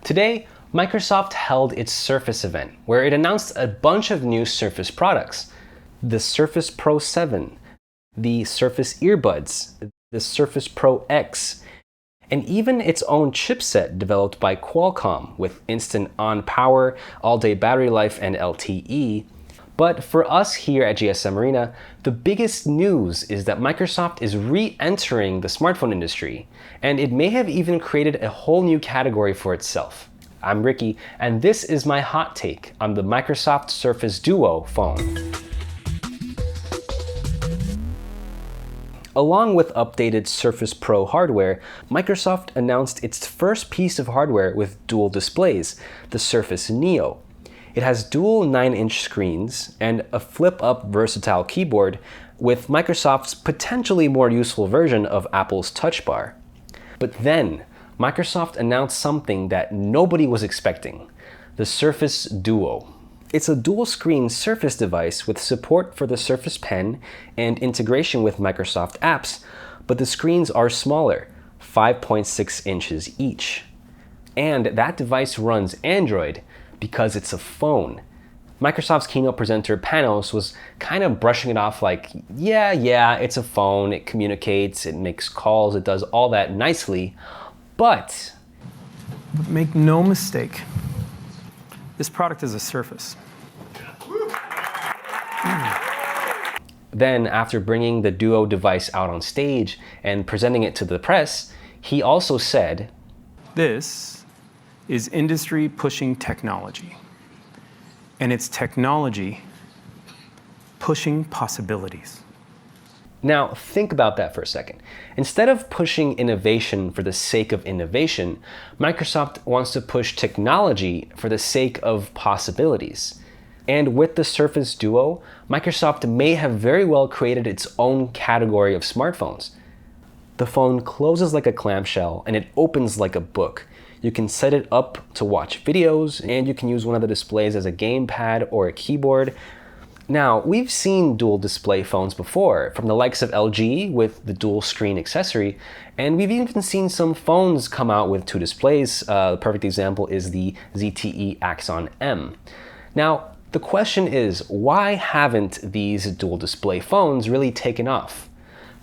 Today, Microsoft held its Surface event, where it announced a bunch of new Surface products. The Surface Pro 7, the Surface earbuds, the Surface Pro X, and even its own chipset developed by Qualcomm with instant on power, all-day battery life, and LTE. But for us here at GSM Arena, the biggest news is that Microsoft is re-entering the smartphone industry, and it may have even created a whole new category for itself. I'm Ricky, and this is my hot take on the Microsoft Surface Duo phone. Along with updated Surface Pro hardware, Microsoft announced its first piece of hardware with dual displays, the Surface Neo. It has dual 9-inch screens and a flip-up versatile keyboard with Microsoft's potentially more useful version of Apple's Touch Bar. But then, Microsoft announced something that nobody was expecting, the Surface Duo. It's a dual-screen Surface device with support for the Surface Pen and integration with Microsoft apps, but the screens are smaller, 5.6 inches each. And that device runs Android because it's a phone. Microsoft's keynote presenter Panos was kind of brushing it off like, yeah, it's a phone, it communicates, it makes calls, it does all that nicely, but make no mistake, this product is a Surface. Then, after bringing the Duo device out on stage and presenting it to the press, he also said, "This is industry pushing technology, and it's technology pushing possibilities." Now, think about that for a second. Instead of pushing innovation for the sake of innovation, Microsoft wants to push technology for the sake of possibilities. And with the Surface Duo, Microsoft may have very well created its own category of smartphones. The phone closes like a clamshell and it opens like a book. You can set it up to watch videos, and you can use one of the displays as a gamepad or a keyboard. Now, we've seen dual display phones before, from the likes of LG with the dual screen accessory, and we've even seen some phones come out with two displays. The perfect example is the ZTE Axon M. Now, the question is, why haven't these dual display phones really taken off?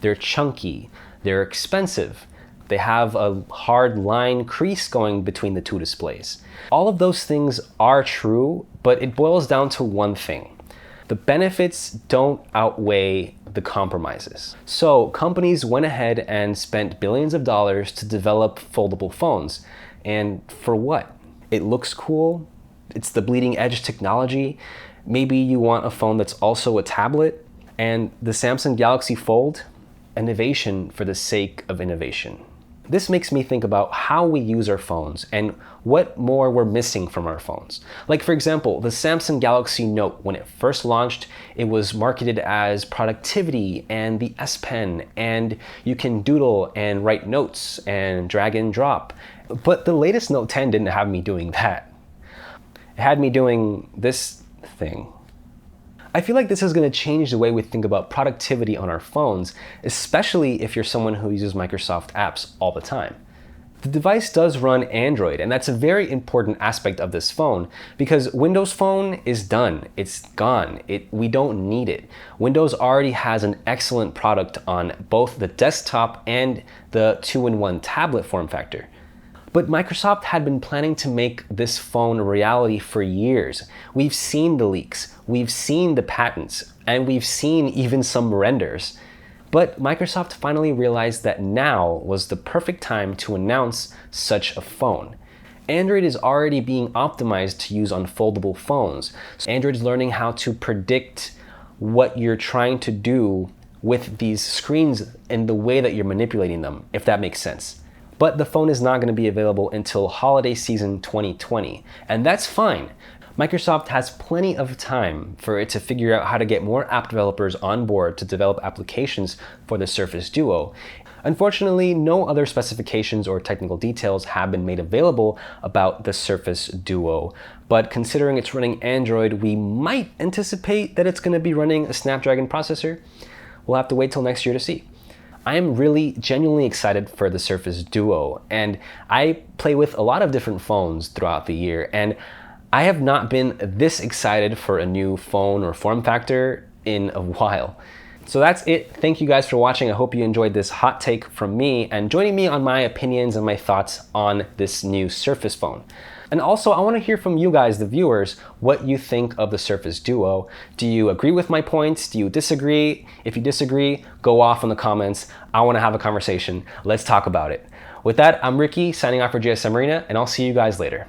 They're chunky, they're expensive, they have a hard line crease going between the two displays. All of those things are true, but it boils down to one thing. The benefits don't outweigh the compromises. So companies went ahead and spent billions of dollars to develop foldable phones. And for what? It looks cool. It's the bleeding edge technology. Maybe you want a phone that's also a tablet. And the Samsung Galaxy Fold, innovation for the sake of innovation. This makes me think about how we use our phones and what more we're missing from our phones. Like, for example, the Samsung Galaxy Note, when it first launched, it was marketed as productivity and the S Pen, and you can doodle and write notes and drag and drop. But the latest Note 10 didn't have me doing that. It had me doing this thing. I feel like this is going to change the way we think about productivity on our phones, especially if you're someone who uses Microsoft apps all the time. The device does run Android, and that's a very important aspect of this phone because Windows Phone is done. It's gone. We don't need it. Windows already has an excellent product on both the desktop and the 2-in-1 tablet form factor. But Microsoft had been planning to make this phone a reality for years. We've seen the leaks, we've seen the patents, and we've seen even some renders. But Microsoft finally realized that now was the perfect time to announce such a phone. Android is already being optimized to use on foldable phones. So Android is learning how to predict what you're trying to do with these screens and the way that you're manipulating them, if that makes sense. But the phone is not going to be available until holiday season 2020, and that's fine. Microsoft has plenty of time for it to figure out how to get more app developers on board to develop applications for the Surface Duo. Unfortunately, no other specifications or technical details have been made available about the Surface Duo, but considering it's running Android, we might anticipate that it's going to be running a Snapdragon processor. We'll have to wait till next year to see. I am really genuinely excited for the Surface Duo, and I play with a lot of different phones throughout the year, and I have not been this excited for a new phone or form factor in a while. So that's it. Thank you guys for watching. I hope you enjoyed this hot take from me and joining me on my opinions and my thoughts on this new Surface phone. And also, I want to hear from you guys, the viewers, what you think of the Surface Duo. Do you agree with my points? Do you disagree? If you disagree, go off in the comments. I want to have a conversation. Let's talk about it. With that, I'm Ricky, signing off for GSM Arena, and I'll see you guys later.